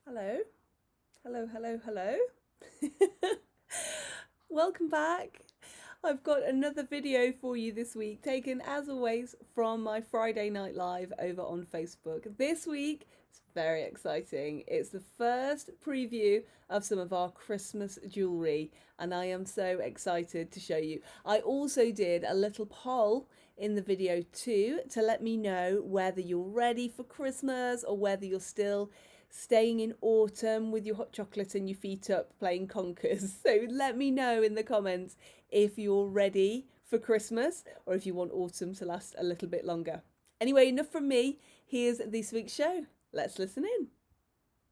Hello, hello, hello, hello. Welcome back. I've got another video for you this week, taken as always from my Friday Night Live over on Facebook. This week, it's very exciting. It's the first preview of some of our Christmas jewellery, and I am so excited to show you. I also did a little poll in the video too to let me know whether you're ready for Christmas or whether you're still staying in autumn with your hot chocolate and your feet up playing conkers. So let me know in the comments if you're ready for Christmas or if you want autumn to last a little bit longer. Anyway, enough from me. Here's this week's show. Let's listen in.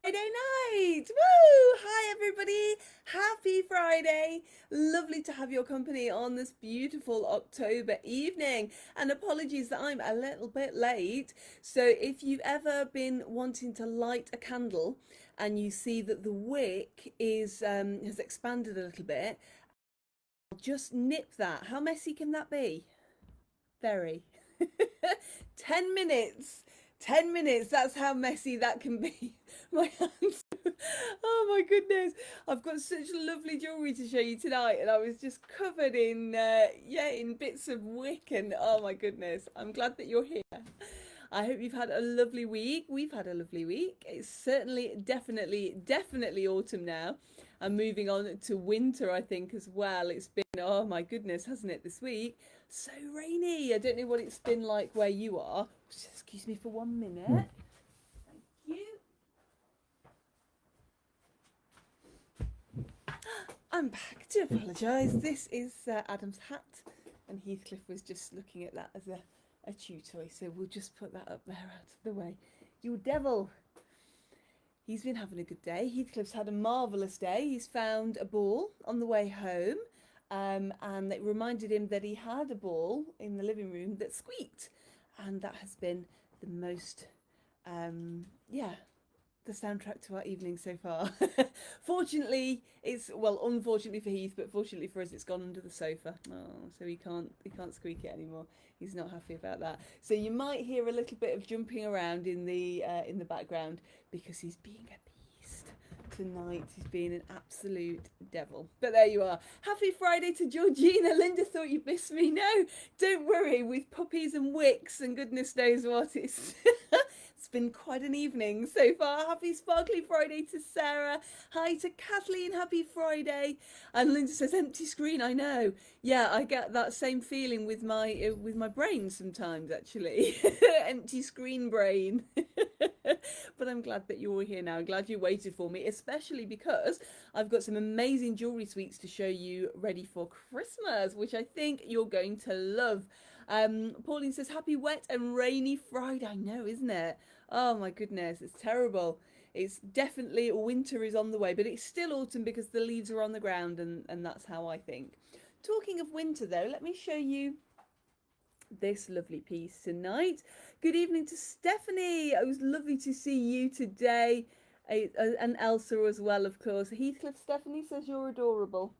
Friday night! Woo! Hi everybody! Happy Friday! Lovely to have your company on this beautiful October evening. And apologies that I'm a little bit late. So if you've ever been wanting to light a candle and you see that the wick is has expanded a little bit, just nip that. How messy can that be? Very. 10 minutes. 10 minutes, that's how messy that can be. My hands, oh my goodness. I've got such lovely jewellery to show you tonight, and I was just covered in, in bits of wick, and oh my goodness, I'm glad that you're here. I hope you've had a lovely week. We've had a lovely week. It's certainly, definitely autumn now. I'm moving on to winter, I think, as well. It's been, oh my goodness, hasn't it, this week? So rainy. I don't know what it's been like where you are. Excuse me for 1 minute. Thank you. I'm back. Do apologise. This is Adam's hat, and Heathcliff was just looking at that as a chew toy, so we'll just put that up there out of the way. You devil! He's been having a good day. Heathcliff's had a marvellous day. He's found a ball on the way home, and it reminded him that he had a ball in the living room that squeaked, and that has been the most, the soundtrack to our evening so far. Fortunately, unfortunately for Heath, but fortunately for us, it's gone under the sofa. Oh, so he can't squeak it anymore. He's not happy about that. So you might hear a little bit of jumping around in the background because he's being a beast tonight. He's being an absolute devil. But there you are. Happy Friday to Georgina. Linda thought you'd miss me. No, don't worry. With puppies and wicks and goodness knows what, it's it's been quite an evening so far. Happy Sparkly Friday to Sarah. Hi to Kathleen. Happy Friday. And Linda says empty screen. I know. Yeah, I get that same feeling with my brain sometimes. Actually, empty screen brain. But I'm glad that you're here now. I'm glad you waited for me, especially because I've got some amazing jewellery suites to show you ready for Christmas, which I think you're going to love. Pauline says, happy wet and rainy Friday. I know, isn't it? Oh my goodness, it's terrible. It's definitely winter is on the way, but it's still autumn because the leaves are on the ground, and that's how I think. Talking of winter though, let me show you this lovely piece tonight. Good evening to Stephanie. It was lovely to see you today. And Elsa as well, of course. Heathcliff, Stephanie says you're adorable.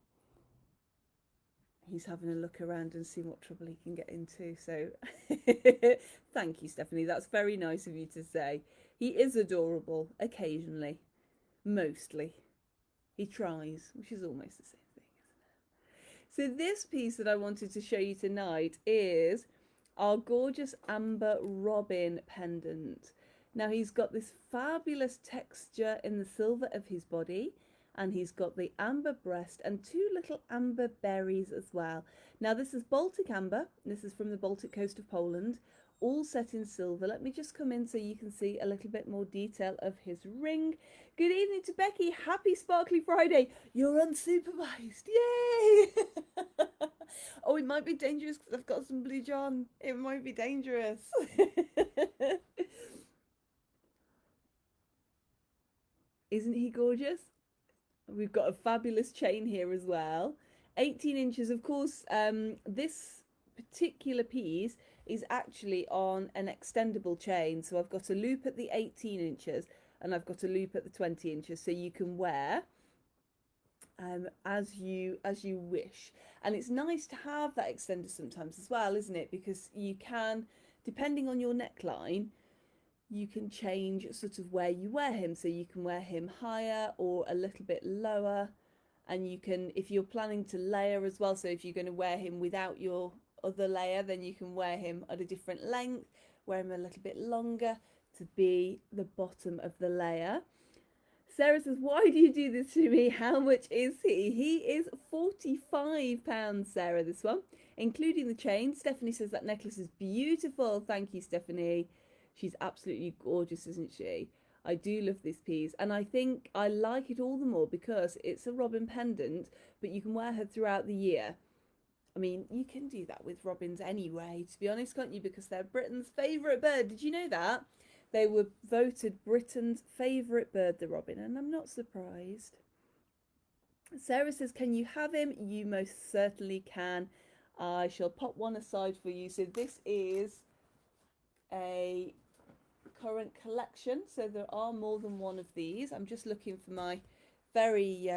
He's having a look around and seeing what trouble he can get into. So thank you, Stephanie. That's very nice of you to say. He is adorable occasionally, mostly. He tries, which is almost the same thing, isn't it? So this piece that I wanted to show you tonight is our gorgeous amber robin pendant. Now he's got this fabulous texture in the silver of his body, and he's got the amber breast and two little amber berries as well. Now this is Baltic amber. This is from the Baltic coast of Poland, all set in silver. Let me just come in so you can see a little bit more detail of his ring. Good evening to Becky. Happy Sparkly Friday. You're unsupervised. Yay! Oh, it might be dangerous because I've got some blue John. It might be dangerous. Isn't he gorgeous? We've got a fabulous chain here as well. 18 inches, of course. This particular piece is actually on an extendable chain. So I've got a loop at the 18 inches and I've got a loop at the 20 inches. So you can wear as you wish. And it's nice to have that extender sometimes as well, isn't it? Because you can, depending on your neckline, you can change sort of where you wear him. So you can wear him higher or a little bit lower. And you can, if you're planning to layer as well, so if you're going to wear him without your other layer, then you can wear him at a different length, wear him a little bit longer to be the bottom of the layer. Sarah says, why do you do this to me? How much is he? He is £45, Sarah, this one, including the chain. Stephanie says that necklace is beautiful. Thank you, Stephanie. She's absolutely gorgeous, isn't she? I do love this piece, and I think I like it all the more because it's a robin pendant, but you can wear her throughout the year. I mean, you can do that with robins anyway, to be honest, can't you? Because they're Britain's favourite bird. Did you know that? They were voted Britain's favourite bird, the robin, and I'm not surprised. Sarah says, can you have him? You most certainly can. I shall pop one aside for you. So this is a current collection, so there are more than one of these. I'm just looking for my very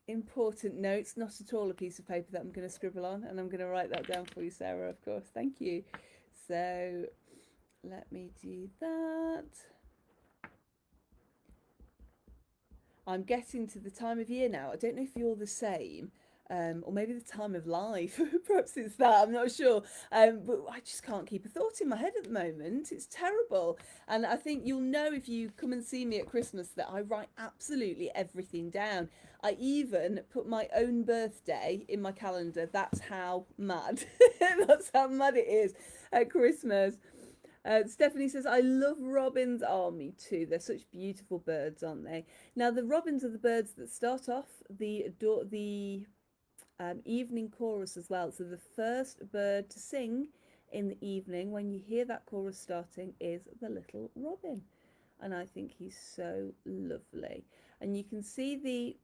important notes, not at all a piece of paper that I'm going to scribble on, and I'm going to write that down for you, Sarah, of course. Thank you. So let me do that. I'm getting to the time of year now. I don't know if you're the same, or maybe the time of life. Perhaps it's that, I'm not sure. But I just can't keep a thought in my head at the moment. It's terrible. And I think you'll know if you come and see me at Christmas that I write absolutely everything down. I even put my own birthday in my calendar. That's how mad. That's how mad it is at Christmas. Stephanie says, I love robins. Oh, me too. They're such beautiful birds, aren't they? Now, the robins are the birds that start off the evening chorus as well. So the first bird to sing in the evening when you hear that chorus starting is the little robin. And I think he's so lovely. And you can see the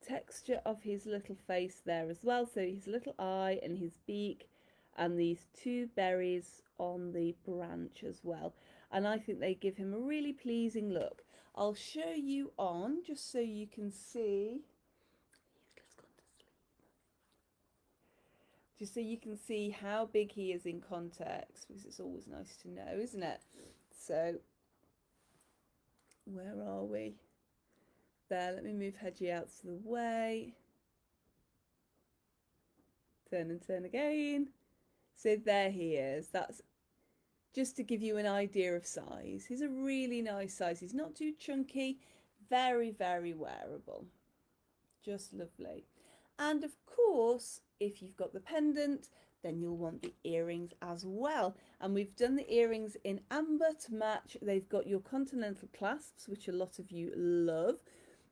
texture of his little face there as well. So his little eye and his beak and these two berries on the branch as well. And I think they give him a really pleasing look. I'll show you on just so you can see. Just so you can see how big he is in context, because it's always nice to know, isn't it? So, where are we? There, let me move Hedgie out of the way. Turn and turn again. So there he is. That's just to give you an idea of size. He's a really nice size. He's not too chunky. Very, very wearable. Just lovely. And of course, if you've got the pendant, then you'll want the earrings as well. And we've done the earrings in amber to match. They've got your continental clasps, which a lot of you love.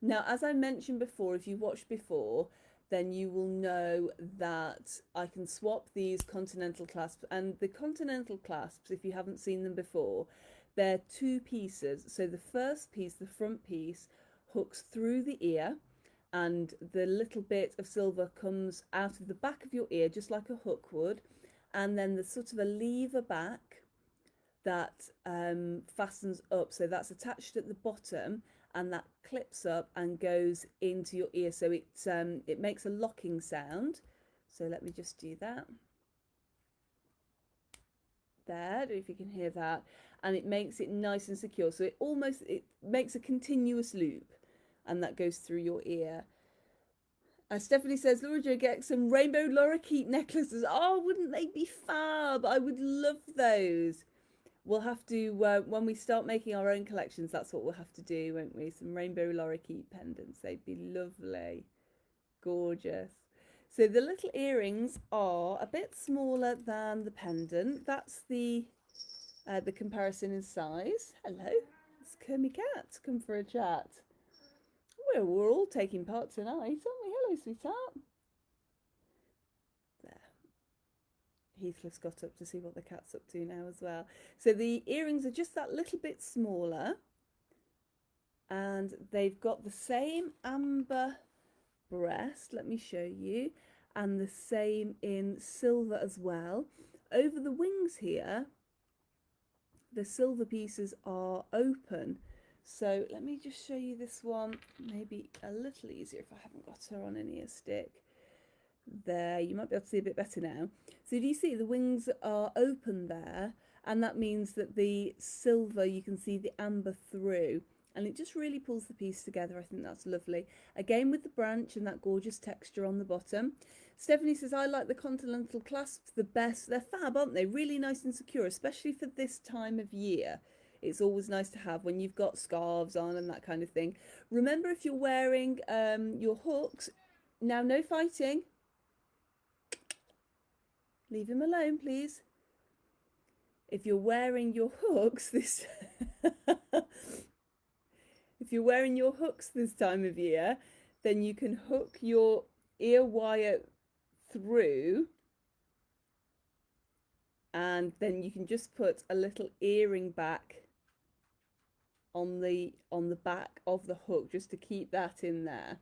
Now, as I mentioned before, if you watched before, then you will know that I can swap these continental clasps. And the continental clasps, if you haven't seen them before, they're two pieces. So the first piece, the front piece, hooks through the ear, and the little bit of silver comes out of the back of your ear, just like a hook would. And then there's sort of a lever back that fastens up. So that's attached at the bottom, and that clips up and goes into your ear. So it makes a locking sound. So let me just do that. There, I don't know if you can hear that. And it makes it nice and secure. So it makes a continuous loop, and that goes through your ear. Stephanie says, Laura Jo, get some rainbow lorikeet necklaces. Oh, wouldn't they be fab? I would love those. We'll have to, when we start making our own collections, that's what we'll have to do, won't we? Some rainbow lorikeet pendants. They'd be lovely. Gorgeous. So the little earrings are a bit smaller than the pendant. That's the comparison in size. Hello, it's Kermy Cat. Come for a chat. We're all taking part tonight, aren't we? Hello, sweetheart. There. Heathcliff's got up to see what the cat's up to now as well. So the earrings are just that little bit smaller, and they've got the same amber breast, let me show you, and the same in silver as well. Over the wings here, the silver pieces are open. So let me just show you this one, maybe a little easier if I haven't got her on an ear stick. There, you might be able to see a bit better now. So do you see the wings are open there, and that means that the silver, you can see the amber through, and it just really pulls the piece together. I think that's lovely. Again with the branch and that gorgeous texture on the bottom. Stephanie says, I like the continental clasps the best. They're fab, aren't they? Really nice and secure, especially for this time of year. It's always nice to have when you've got scarves on and that kind of thing. Remember, if you're wearing your hooks, now no fighting. Leave him alone, please. If you're wearing your hooks this if you're wearing your hooks this time of year, then you can hook your ear wire through, and then you can just put a little earring back on the back of the hook, just to keep that in there.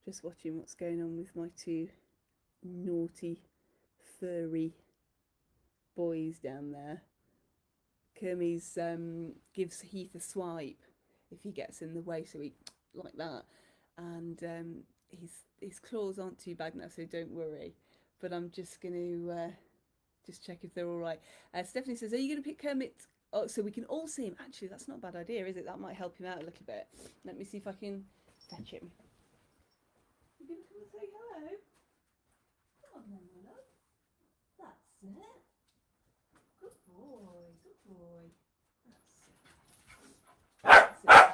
Just watching what's going on with my two naughty furry boys down there. Kermie's gives Heath a swipe if he gets in the way, so he like that, and his claws aren't too bad now, so don't worry. But I'm just going to just check if they're all right. Stephanie says, are you going to pick Kermit up so we can all see him? Actually, that's not a bad idea, is it? That might help him out a little bit. Let me see if I can fetch him. You going to come and say hello? Come on then, my love. That's it. Good boy, good boy. That's it.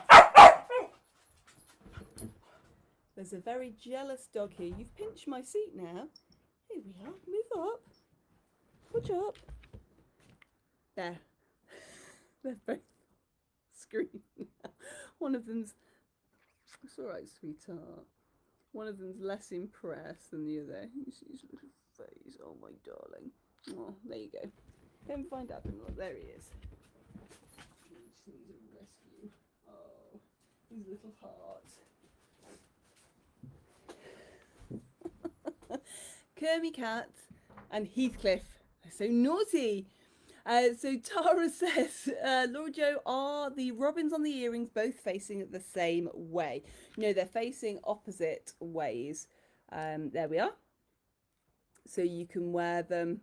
There's a very jealous dog here. You've pinched my seat now. Here we are. Move up. Push up. There. They're both screaming now. One of them's... It's all right, sweetheart. One of them's less impressed than the other. You see his little face. Oh, my darling. Oh, there you go. Go and find Adam. Look, there he is. He just needs a rescue. Oh, his little heart. Kermie Cat and Heathcliff. They're so naughty. So Tara says, Laura Jo, are the robins on the earrings both facing the same way? No, they're facing opposite ways. There we are. So you can wear them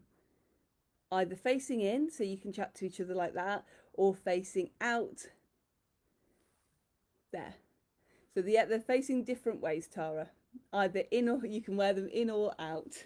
either facing in, so you can chat to each other like that, or facing out. There. So they're facing different ways, Tara. Either in, or you can wear them in or out.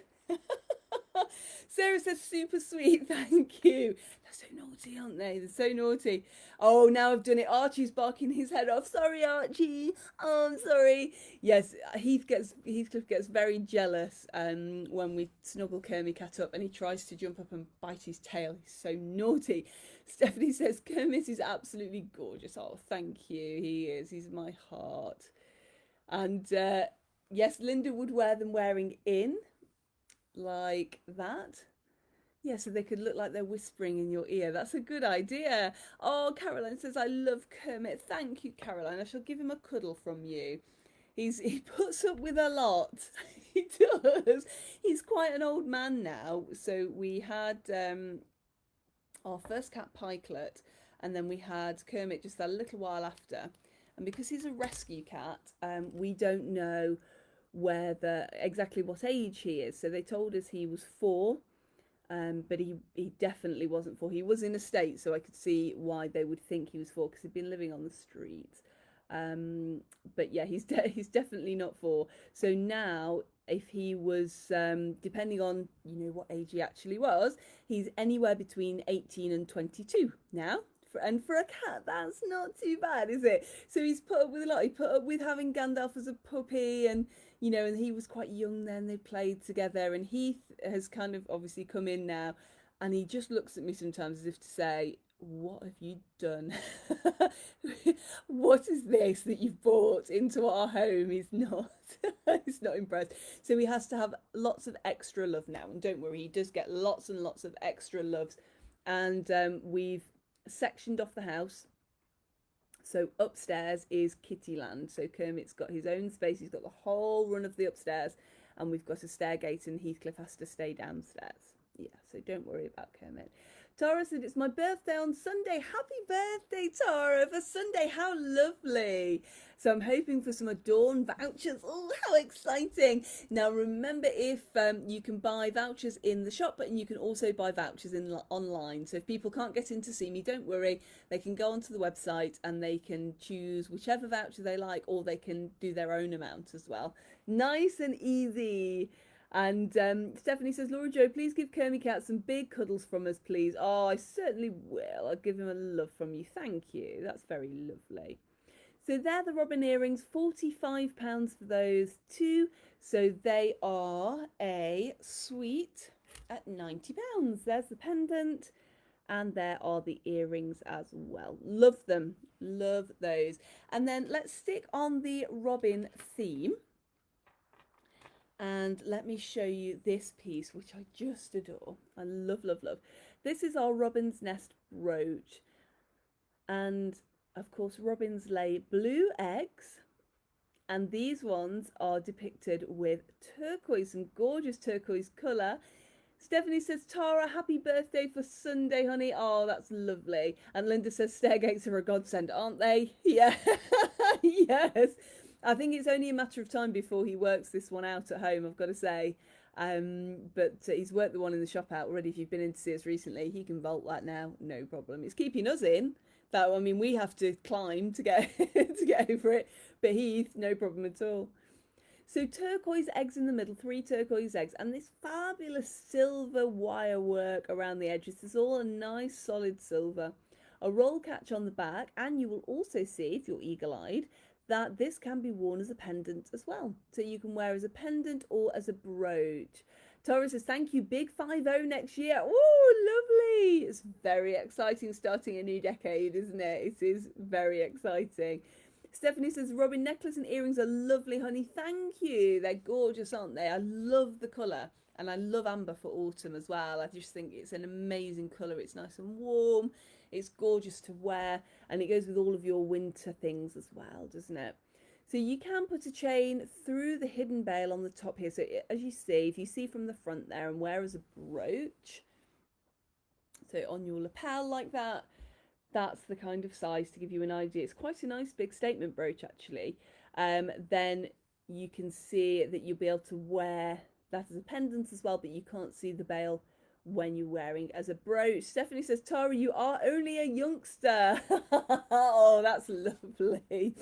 Sarah says, super sweet, thank you. They're so naughty, aren't they? They're so naughty. Oh, now I've done it. Archie's barking his head off. Sorry, Archie. Oh, I'm sorry. Yes, Heathcliff gets very jealous when we snuggle Kermie Cat up and he tries to jump up and bite his tail. He's so naughty. Stephanie says, Kermit is absolutely gorgeous. Oh, thank you. He is. He's my heart. And yes, Linda would wear them wearing in, like that. Yeah, so they could look like they're whispering in your ear. That's a good idea. Oh, Caroline says, I love Kermit. Thank you, Caroline. I shall give him a cuddle from you. He puts up with a lot. He does. He's quite an old man now. So we had our first cat, Pikelet, and then we had Kermit just a little while after. And because he's a rescue cat, we don't know exactly what age he is. So they told us he was 4, but he definitely wasn't 4. He was in a state, so I could see why they would think he was 4, because he'd been living on the streets. But yeah, he's definitely not 4. So now, if he was, depending on what age he actually was, he's anywhere between 18 and 22 now. And for a cat, that's not too bad, is it? So he's put up with a lot. He put up with having Gandalf as a puppy, and and he was quite young then. They played together, and Heath has kind of obviously come in now, and he just looks at me sometimes as if to say, what have you done? What is this that you've brought into our home? He's not impressed. So he has to have lots of extra love now, and don't worry, he does get lots and lots of extra loves. And we've sectioned off the house, so upstairs is Kittyland. So Kermit's got his own space. He's got the whole run of the upstairs, and we've got a stair gate, and Heathcliff has to stay downstairs. Yeah, so don't worry about Kermit. Tara said, it's my birthday on Sunday. Happy birthday, Tara, for Sunday. How lovely. So I'm hoping for some Adorn vouchers. Oh, how exciting. Now, remember, if you can buy vouchers in the shop, but you can also buy vouchers online. So if people can't get in to see me, don't worry. They can go onto the website and they can choose whichever voucher they like, or they can do their own amount as well. Nice and easy. And Stephanie says, Laura Jo, please give Kermie Cat some big cuddles from us, please. Oh, I certainly will. I'll give him a love from you. Thank you. That's very lovely. So they're the robin earrings, £45 for those two. So they are a suite at £90. There's the pendant. And there are the earrings as well. Love them. Love those. And then let's stick on the robin theme. And let me show you this piece, which I just adore. I love, love, love. This is our robin's nest brooch. And of course, robins lay blue eggs. And these ones are depicted with turquoise and gorgeous turquoise colour. Stephanie says, Tara, happy birthday for Sunday, honey. Oh, that's lovely. And Linda says, stairgates are a godsend, aren't they? Yeah, yes. I think it's only a matter of time before he works this one out at home, I've got to say. But he's worked the one in the shop out already. If you've been in to see us recently, he can vault that now, no problem. It's keeping us in. Though, I mean, we have to climb to get to get over it. But Heath, no problem at all. So turquoise eggs in the middle, 3 turquoise eggs, and this fabulous silver wire work around the edges. This is all a nice solid silver. A roll catch on the back, and you will also see, if you're eagle-eyed, that this can be worn as a pendant as well. So you can wear as a pendant or as a brooch. Tara says, thank you, big 5-0 next year. Oh, lovely. It's very exciting starting a new decade, isn't it? It is very exciting. Stephanie says, robin necklace and earrings are lovely, honey. Thank you. They're gorgeous, aren't they? I love the colour. And I love amber for autumn as well. I just think it's an amazing colour. It's nice and warm. It's gorgeous to wear. And it goes with all of your winter things as well, doesn't it? So you can put a chain through the hidden bail on the top here. So as you see, if you see from the front there, and wear as a brooch, so on your lapel like that, that's the kind of size to give you an idea. It's quite a nice big statement brooch actually. Then you can see that you'll be able to wear that as a pendant as well, but you can't see the bail when you're wearing as a brooch. Stephanie says, Tara, you are only a youngster. Oh, that's lovely.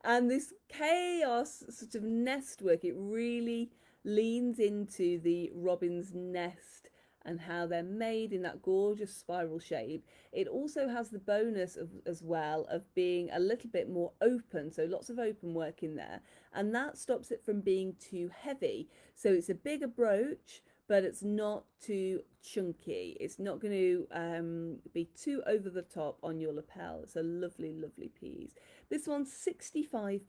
And this chaos sort of nest work, it really leans into the robin's nest and how they're made in that gorgeous spiral shape. It also has the bonus of, as well, of being a little bit more open, so lots of open work in there, and that stops it from being too heavy. So it's a bigger brooch, but it's not too chunky. It's not going to be too over the top on your lapel. It's a lovely, lovely piece. This one's £65,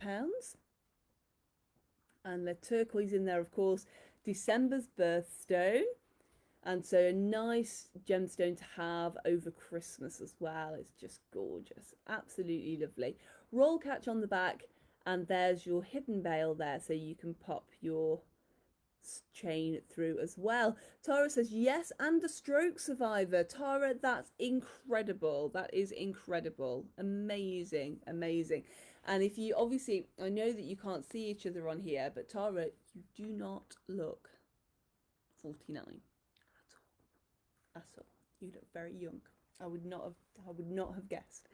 and the turquoise in there, of course, December's birthstone. And so a nice gemstone to have over Christmas as well. It's just gorgeous. Absolutely lovely. Roll catch on the back, and there's your hidden bail there, so you can pop your chain through as well. Tara says, yes, and a stroke survivor. Tara, that's incredible. That is incredible. Amazing, amazing. And if you, obviously, I know that you can't see each other on here, but Tara, you do not look 49. At all. You look very young. I would not have guessed.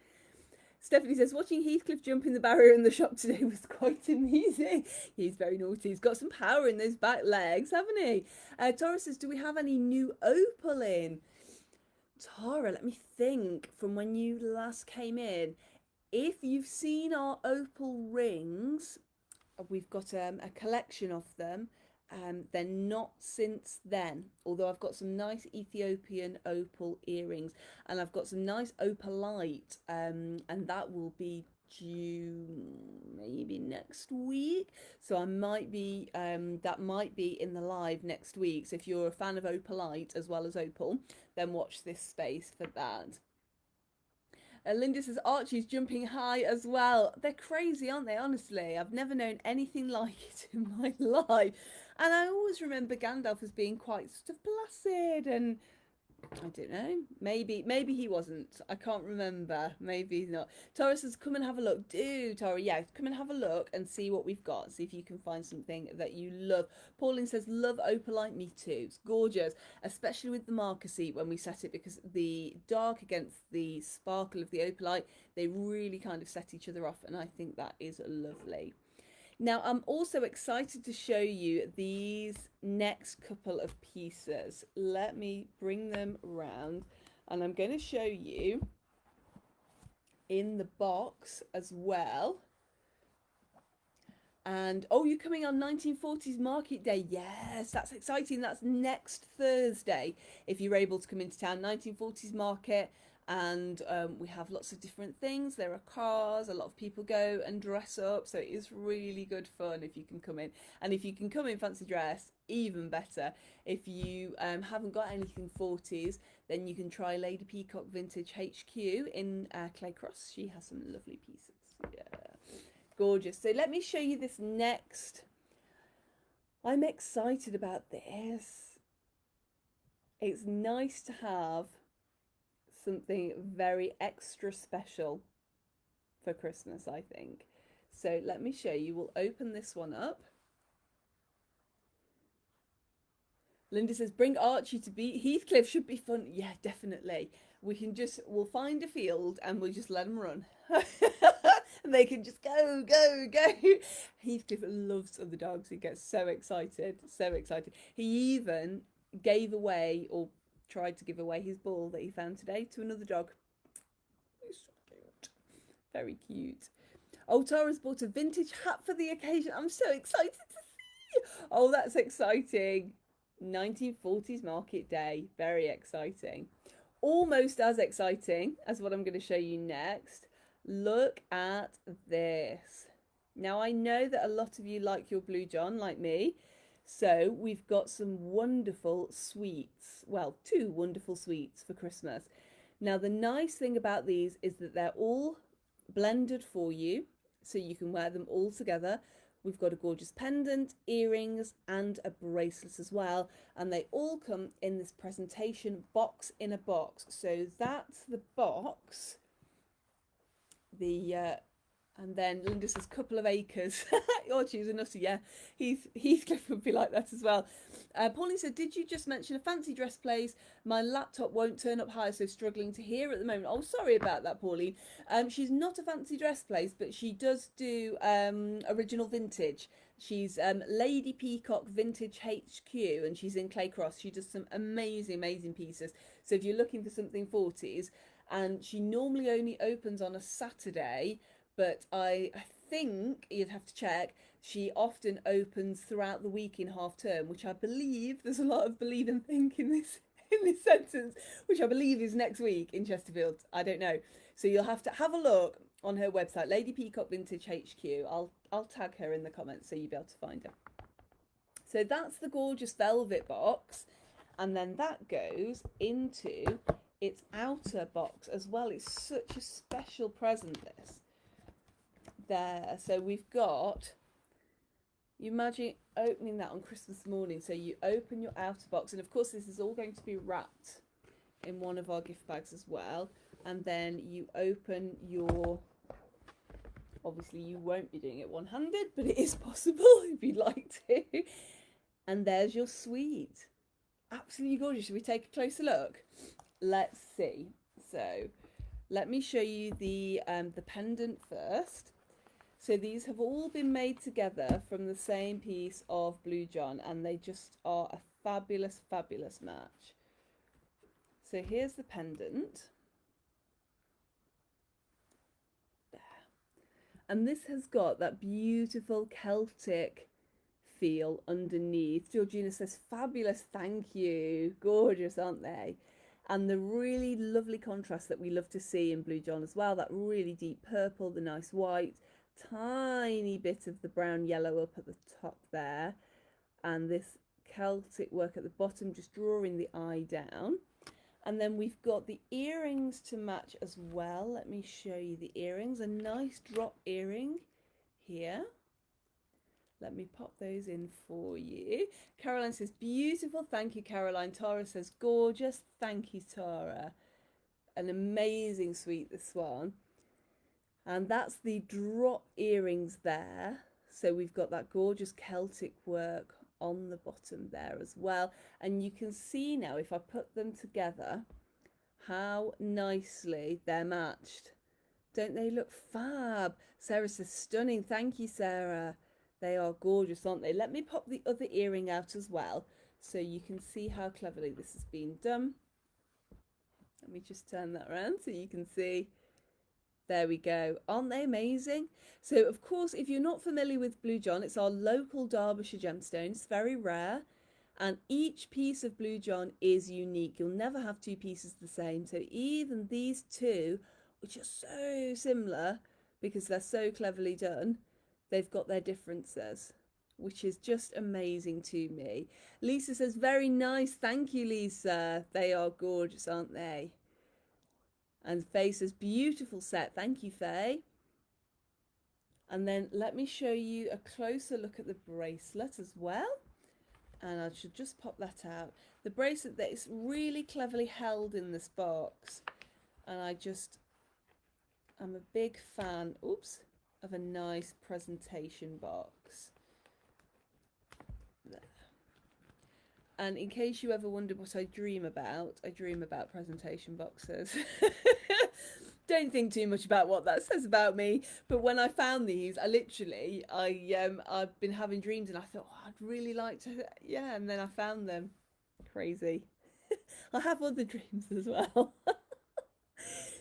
Stephanie says, watching Heathcliff jump in the barrier in the shop today was quite amusing. He's very naughty. He's got some power in those back legs, haven't he? Tara says, do we have any new opal in? Tara, let me think from when you last came in. If you've seen our opal rings, we've got a collection of them. They're not since then, although I've got some nice Ethiopian opal earrings, and I've got some nice opalite, and that will be due maybe next week. So I might be that might be in the live next week. So if you're a fan of opalite as well as opal, then watch this space for that. Linda says, Archie's jumping high as well. They're crazy, aren't they? Honestly, I've never known anything like it in my life. And I always remember Gandalf as being quite sort of placid and I don't know. Maybe he wasn't. I can't remember. Maybe not. Tara says, "Come and have a look." Do Tara? Yeah, come and have a look and see what we've got. See if you can find something that you love. Pauline says, "Love opalite." Me too. It's gorgeous, especially with the marker seat when we set it, because the dark against the sparkle of the opalite, they really kind of set each other off, and I think that is lovely. Now, I'm also excited to show you these next couple of pieces. Let me bring them round, and I'm going to show you in the box as well. And oh, you're coming on 1940s Market Day. Yes, that's exciting. That's next Thursday. If you're able to come into town, 1940s Market. And we have lots of different things. There are cars, a lot of people go and dress up, so it is really good fun if you can come in. And if you can come in fancy dress, even better. If you haven't got anything 40s, then you can try Lady Peacock Vintage HQ in Clay Cross. She has some lovely pieces. Yeah, gorgeous. So let me show you this next. I'm excited about this. It's nice to have something very extra special for Christmas, I think. So let me show you. We'll open this one up. Linda says, "Bring Archie to beat Heathcliff. Should be fun." Yeah, definitely. We'll find a field and we'll just let them run. And they can just go, go, go. Heathcliff loves other dogs. He gets so excited, so excited. He even gave away, or tried to give away, his ball that he found today to another dog. He's so cute. Very cute. Oh, Tara's bought a vintage hat for the occasion. I'm so excited to see. Oh, that's exciting. 1940s Market Day. Very exciting. Almost as exciting as what I'm going to show you next. Look at this. Now, I know that a lot of you like your Blue John, like me. So we've got some wonderful sweets. Well, 2 wonderful sweets for Christmas. Now, the nice thing about these is that they're all blended for you, so you can wear them all together. We've got a gorgeous pendant, earrings, and a bracelet as well. And they all come in this presentation box in a box. So that's the box. And then Linda says, "Couple of acres." Oh, she's a nutty. Yeah, Heathcliff would be like that as well. Pauline said, "Did you just mention a fancy dress place? My laptop won't turn up high, so struggling to hear at the moment." Oh, sorry about that, Pauline. She's not a fancy dress place, but she does do original vintage. She's Lady Peacock Vintage HQ, and she's in Clay Cross. She does some amazing pieces. So if you're looking for something 40s, and she normally only opens on a Saturday, but I think you'd have to check. She often opens throughout the week in half term, which I believe, there's a lot of believe and think in this sentence, which I believe is next week in Chesterfield. I don't know. So you'll have to have a look on her website, Lady Peacock Vintage HQ. I'll tag her in the comments so you'll be able to find her. So that's the gorgeous velvet box, and then that goes into its outer box as well. It's such a special present, this. There, so we've got, you imagine opening that on Christmas morning. So you open your outer box, and of course this is all going to be wrapped in one of our gift bags as well. And then you open your, obviously you won't be doing it one-handed, but it is possible if you'd like to. And there's your sweet. Absolutely gorgeous. Should we take a closer look? Let's see. So let me show you the pendant first. So these have all been made together from the same piece of Blue John, and they just are a fabulous match. So here's the pendant. There. And this has got that beautiful Celtic feel underneath. Georgina says, "Fabulous, thank you." Gorgeous, aren't they? And the really lovely contrast that we love to see in Blue John as well, that really deep purple, the nice white, tiny bit of the brown yellow up at the top there, and this Celtic work at the bottom, just drawing the eye down. And then we've got the earrings to match as well. Let me show you the earrings. A nice drop earring here. Let me pop those in for you. Caroline says, beautiful. Thank you, Caroline. Tara says, gorgeous. Thank you, Tara. An amazing suite, this one. And that's the drop earrings there. So we've got that gorgeous Celtic work on the bottom there as well. And you can see now, if I put them together, how nicely they're matched. Don't they look fab? Sarah says, stunning. Thank you, Sarah. They are gorgeous, aren't they? Let me pop the other earring out as well, so you can see how cleverly this has been done. Let me just turn that around so you can see. There we go. Aren't they amazing? So, of course, if you're not familiar with Blue John, it's our local Derbyshire gemstone. It's very rare. And each piece of Blue John is unique. You'll never have two pieces the same. So even these two, which are so similar because they're so cleverly done, they've got their differences, which is just amazing to me. Lisa says, very nice. Thank you, Lisa. They are gorgeous, aren't they? And Faye says, beautiful set. Thank you, Faye. And then let me show you a closer look at the bracelet as well. And I should just pop that out. The bracelet that is really cleverly held in this box. And I'm a big fan, of a nice presentation box. There. And in case you ever wondered what I dream about presentation boxes. Don't think too much about what that says about me. But when I found these, I've been having dreams and I thought, oh, I'd really like to, yeah. And then I found them. Crazy. I have other dreams as well.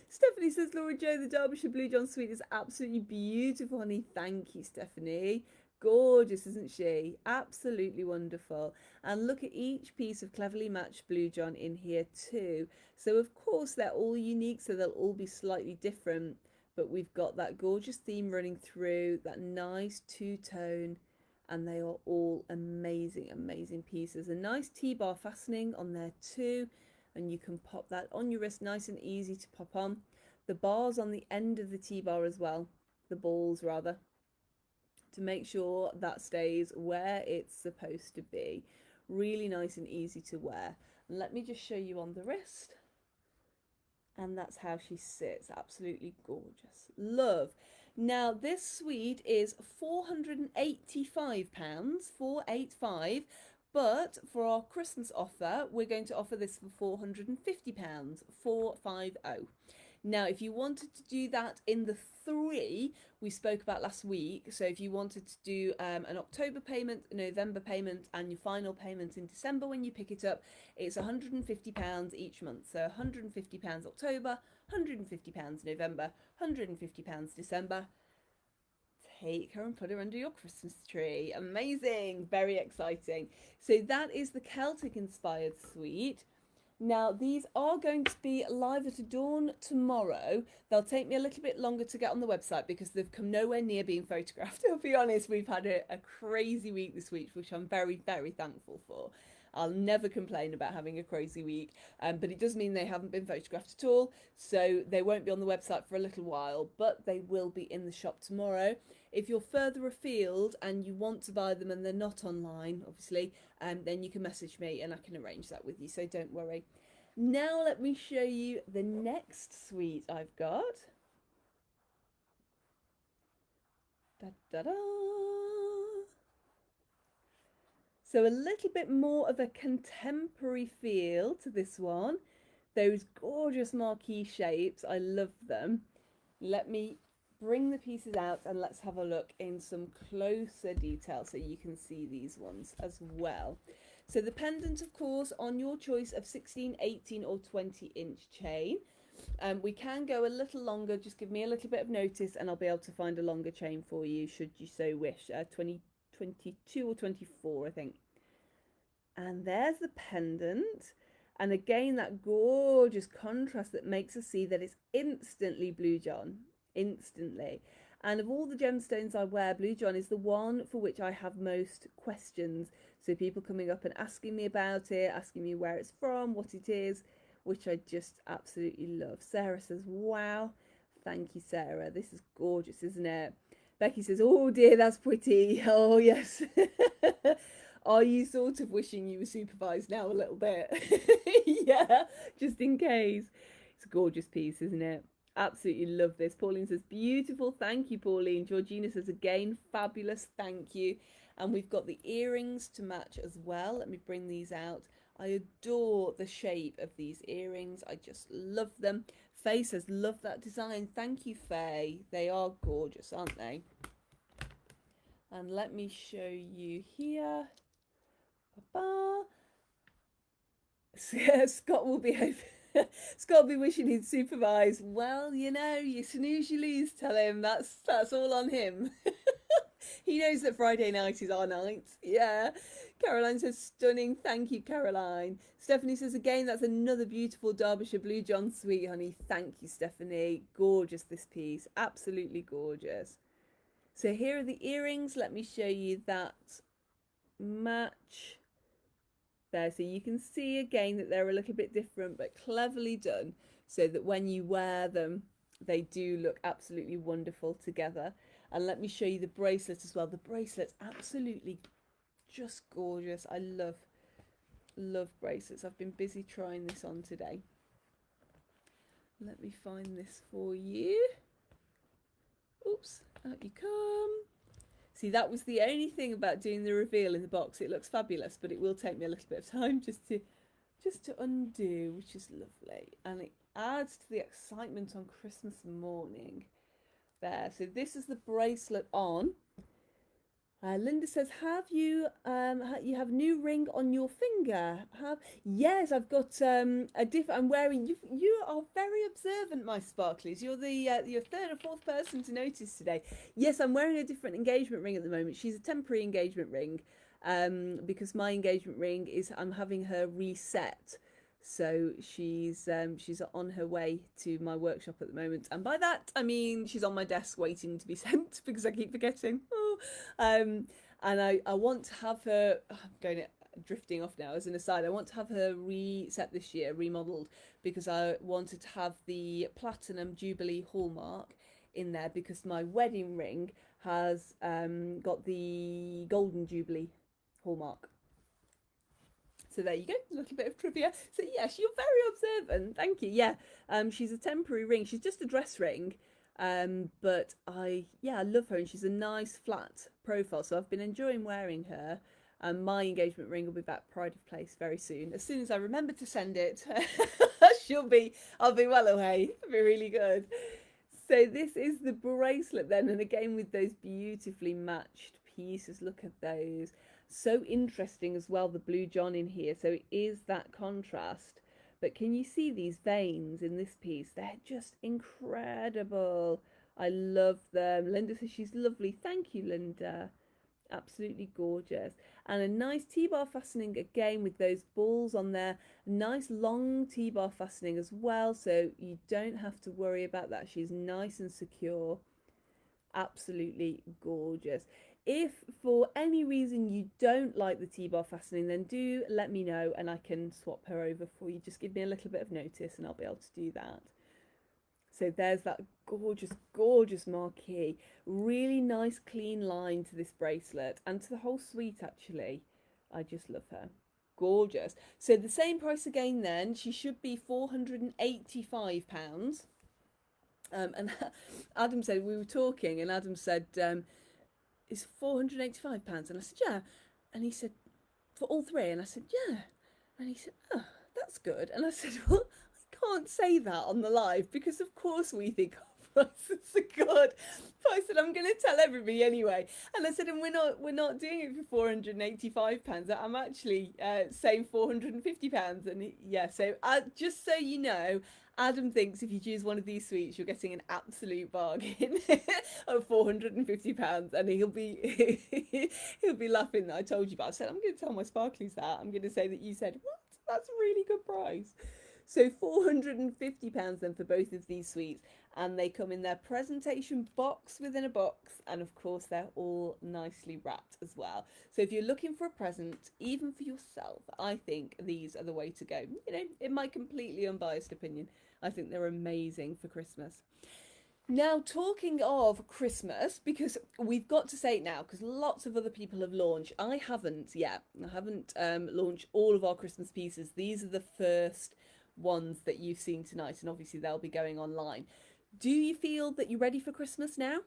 Stephanie says, Laura Jo, the Derbyshire Blue John suite is absolutely beautiful, honey. Thank you, Stephanie. Gorgeous, isn't she? Absolutely wonderful. And look at each piece of cleverly matched Blue John in here too. So of course they're all unique, so they'll all be slightly different, but we've got that gorgeous theme running through, that nice two-tone, and they are all amazing, amazing pieces. A nice T-bar fastening on there too, and you can pop that on your wrist, nice and easy to pop on. The bars on the end of the T-bar as well, the balls rather, to make sure that stays where it's supposed to be. Really nice and easy to wear. And let me just show you on the wrist. And that's how she sits. Absolutely gorgeous. Love. Now this suite is £485, 485. But for our Christmas offer, we're going to offer this for £450, 450. Now, if you wanted to do that in the 3 we spoke about last week, so if you wanted to do an October payment, a November payment, and your final payment in December when you pick it up, it's £150 each month. So £150 October, £150 November, £150 December. Take her and put her under your Christmas tree. Amazing, very exciting. So that is the Celtic inspired suite. Now, these are going to be live at dawn tomorrow. They'll take me a little bit longer to get on the website because they've come nowhere near being photographed. I'll be honest, we've had a crazy week this week, which I'm very, very thankful for. I'll never complain about having a crazy week, but it does mean they haven't been photographed at all, so they won't be on the website for a little while, but they will be in the shop tomorrow. If you're further afield and you want to buy them and they're not online, obviously, then you can message me and I can arrange that with you, so don't worry. Now let me show you the next suite I've got. Da-da-da! So a little bit more of a contemporary feel to this one. Those gorgeous marquee shapes, I love them. Let me bring the pieces out and let's have a look in some closer detail so you can see these ones as well. So the pendant, of course, on your choice of 16, 18 or 20-inch chain. We can go a little longer, just give me a little bit of notice and I'll be able to find a longer chain for you should you so wish. 22 or 24, I think. And there's the pendant. And again, that gorgeous contrast that makes us see that it's instantly Blue John. Instantly. And of all the gemstones I wear, Blue John is the one for which I have most questions. So people coming up and asking me about it, asking me where it's from, what it is, which I just absolutely love. Sarah says, wow. Thank you, Sarah. This is gorgeous, isn't it? Becky says, oh dear, that's pretty. Oh yes. Are you sort of wishing you were supervised now a little bit? Yeah, just in case. It's a gorgeous piece, isn't it? Absolutely love this. Pauline says, beautiful. Thank you, Pauline. Georgina says, again, fabulous. Thank you. And we've got the earrings to match as well. Let me bring these out. I adore the shape of these earrings. I just love them. Faye says, love that design. Thank you, Faye. They are gorgeous, aren't they? And let me show you here. Ba-ba. Scott will be over. Scott will be wishing he'd supervise. Well, you know, you snooze, you lose. Tell him that's all on him. He knows that Friday night is our night. Yeah. Caroline says, stunning. Thank you, Caroline. Stephanie says, again, that's another beautiful Derbyshire Blue John Sweet Honey. Thank you, Stephanie. Gorgeous, this piece. Absolutely gorgeous. So here are the earrings. Let me show you that match there. So you can see again that they're a little bit different, but cleverly done so that when you wear them, they do look absolutely wonderful together. And let me show you the bracelet as well. The bracelet's absolutely just gorgeous. I love bracelets. I've been busy trying this on today. Let me find this for you. Oops, out you come. See, that was the only thing about doing the reveal in the box. It looks fabulous, but it will take me a little bit of time just to undo, which is lovely. And it adds to the excitement on Christmas morning. There, so this is the bracelet on. Linda says, have you you have new ring on your finger? Yes, I've got a different. I'm wearing. You are very observant, my sparklies. You're the you're third or fourth person to notice today. Yes, I'm wearing a different engagement ring at the moment. She's a temporary engagement ring, because my engagement ring is, I'm having her reset. So she's on her way to my workshop at the moment, and by that I mean she's on my desk waiting to be sent because I keep forgetting. And I want to have her. I'm going drifting off now. As an aside, I want to have her reset this year, remodeled, because I wanted to have the platinum Jubilee hallmark in there because my wedding ring has got the golden Jubilee hallmark. So there you go, a little bit of trivia. So yes, you're very observant. Thank you. Yeah, she's a temporary ring. She's just a dress ring, but I love her, and she's a nice flat profile. So I've been enjoying wearing her. And my engagement ring will be back Pride of Place very soon. As soon as I remember to send it, I'll be well away. It'll be really good. So this is the bracelet then, and again with those beautifully matched pieces. Look at those. So interesting as well, the blue John in here. So it is that contrast. But can you see these veins in this piece? They're just incredible. I love them. Linda says she's lovely. Thank you, Linda. Absolutely gorgeous. And a nice T-bar fastening again with those balls on there. A nice long T-bar fastening as well, so you don't have to worry about that. She's nice and secure. Absolutely gorgeous. If for any reason you don't like the T-bar fastening, then do let me know and I can swap her over for you. Just give me a little bit of notice and I'll be able to do that. So there's that gorgeous, gorgeous marquee. Really nice clean line to this bracelet and to the whole suite actually. I just love her. Gorgeous. So the same price again then. She should be £485. And Adam said, we were talking and Adam said, it's £485. And I said, yeah. And he said, for all three? And I said, yeah. And he said, oh, that's good. And I said, well, can't say that on the live because of course we think our prices are good. But I said I'm going to tell everybody anyway, and I said, and we're not doing it for £485. I'm actually saying £450. And yeah, so just so you know, Adam thinks if you choose one of these suites you're getting an absolute bargain of £450, and he'll be laughing that I told you. But I said I'm going to tell my sparklies that I'm going to say that you said what, that's a really good price. So £450 then for both of these suites, and they come in their presentation box within a box, and of course they're all nicely wrapped as well. So if you're looking for a present, even for yourself, I think these are the way to go. You know, in my completely unbiased opinion, I think they're amazing for Christmas. Now, talking of Christmas, because we've got to say it now, because lots of other people have launched. I haven't yet. I haven't launched all of our Christmas pieces. These are the first ones that you've seen tonight, and obviously they'll be going online. Do you feel that you're ready for Christmas now?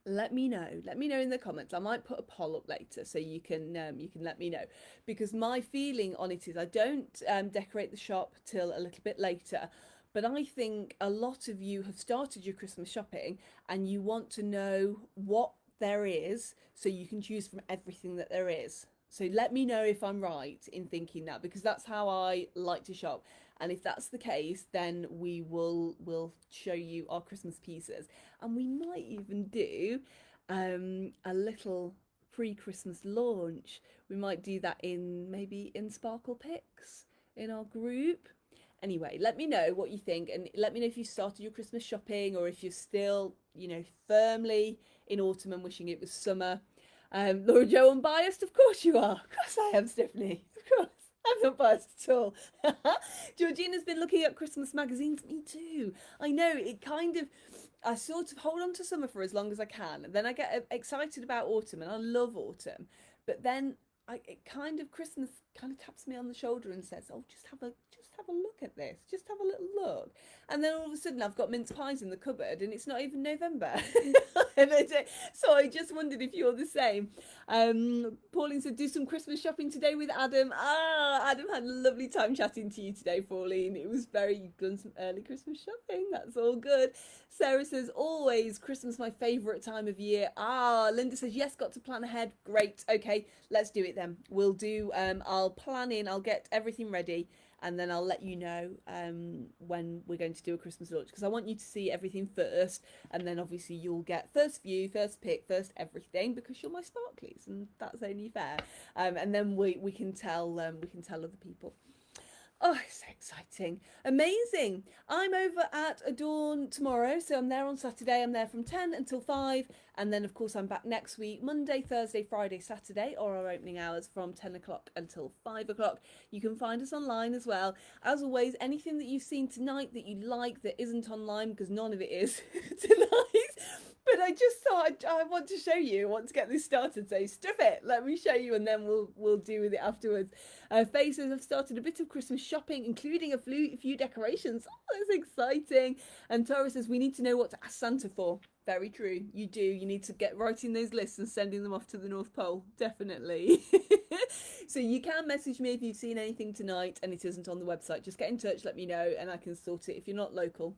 Let me know. Let me know in the comments. I might put a poll up later so you can let me know, because my feeling on it is I don't decorate the shop till a little bit later, but I think a lot of you have started your Christmas shopping and you want to know what there is so you can choose from everything that there is. So let me know if I'm right in thinking that, because that's how I like to shop. And if that's the case, then will show you our Christmas pieces, and we might even do a little pre-Christmas launch. We might do that in maybe in Sparkle Picks in our group. Anyway, let me know what you think, and let me know if you started your Christmas shopping or if you're still, firmly in autumn and wishing it was summer. Laura Jo, unbiased, of course you are. Of course I am, Stephanie. Of course. I'm not biased at all. Georgina's been looking at Christmas magazines. Me too. I know, I sort of hold on to summer for as long as I can. And then I get excited about autumn, and I love autumn. But then Christmas kind of taps me on the shoulder and says, "Oh, just have a look at this. Just have a little look." And then all of a sudden I've got mince pies in the cupboard and it's not even November. So I just wondered if you're the same. Pauline said, do some Christmas shopping today with Adam. Adam had a lovely time chatting to you today, Pauline. It was you've done some early Christmas shopping. That's all good. Sarah says, always Christmas my favourite time of year. Linda says, yes, got to plan ahead. Great. Okay, let's do it then. We'll do, I'll plan in, I'll get everything ready, and then I'll let you know when we're going to do a Christmas launch, because I want you to see everything first, and then obviously you'll get first view, first pick, first everything, because you're my sparklies, and that's only fair. And then we can tell other people. Oh, it's so exciting. Amazing. I'm over at Adorn tomorrow. So I'm there on Saturday. I'm there from 10 until 5. And then, of course, I'm back next week, Monday, Thursday, Friday, Saturday, or our opening hours from 10 o'clock until 5 o'clock. You can find us online as well. As always, anything that you've seen tonight that you like that isn't online, because none of it is tonight. But I just thought I want to show you. I want to get this started. So stuff it. Let me show you, and then we'll deal with it afterwards. Faces have started a bit of Christmas shopping, including a few decorations. Oh, that's exciting. And Tara says we need to know what to ask Santa for. Very true. You do. You need to get writing those lists and sending them off to the North Pole. Definitely. So you can message me if you've seen anything tonight and it isn't on the website. Just get in touch. Let me know, and I can sort it. If you're not local,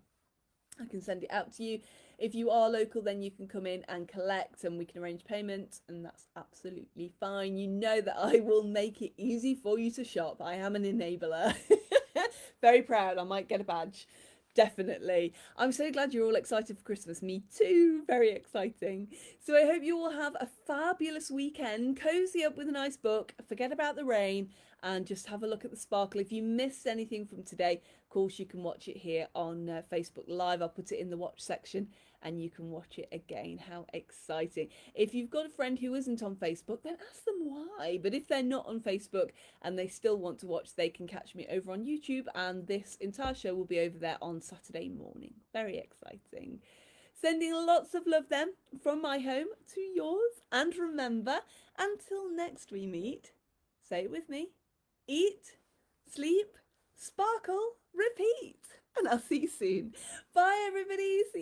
I can send it out to you. If you are local, then you can come in and collect, and we can arrange payment, and that's absolutely fine. You know that I will make it easy for you to shop. I am an enabler. Very proud. I might get a badge. Definitely. I'm so glad you're all excited for Christmas. Me too. Very exciting. So I hope you all have a fabulous weekend. Cozy up with a nice book. Forget about the rain and just have a look at the sparkle. If you missed anything from today, of course, you can watch it here on Facebook Live. I'll put it in the watch section and you can watch it again. How exciting. If you've got a friend who isn't on Facebook, then ask them why. But if they're not on Facebook and they still want to watch, they can catch me over on YouTube, and this entire show will be over there on Saturday morning. Very exciting. Sending lots of love then from my home to yours. And remember, until next we meet, say it with me, eat, sleep, sparkle, repeat. And I'll see you soon. Bye everybody. See you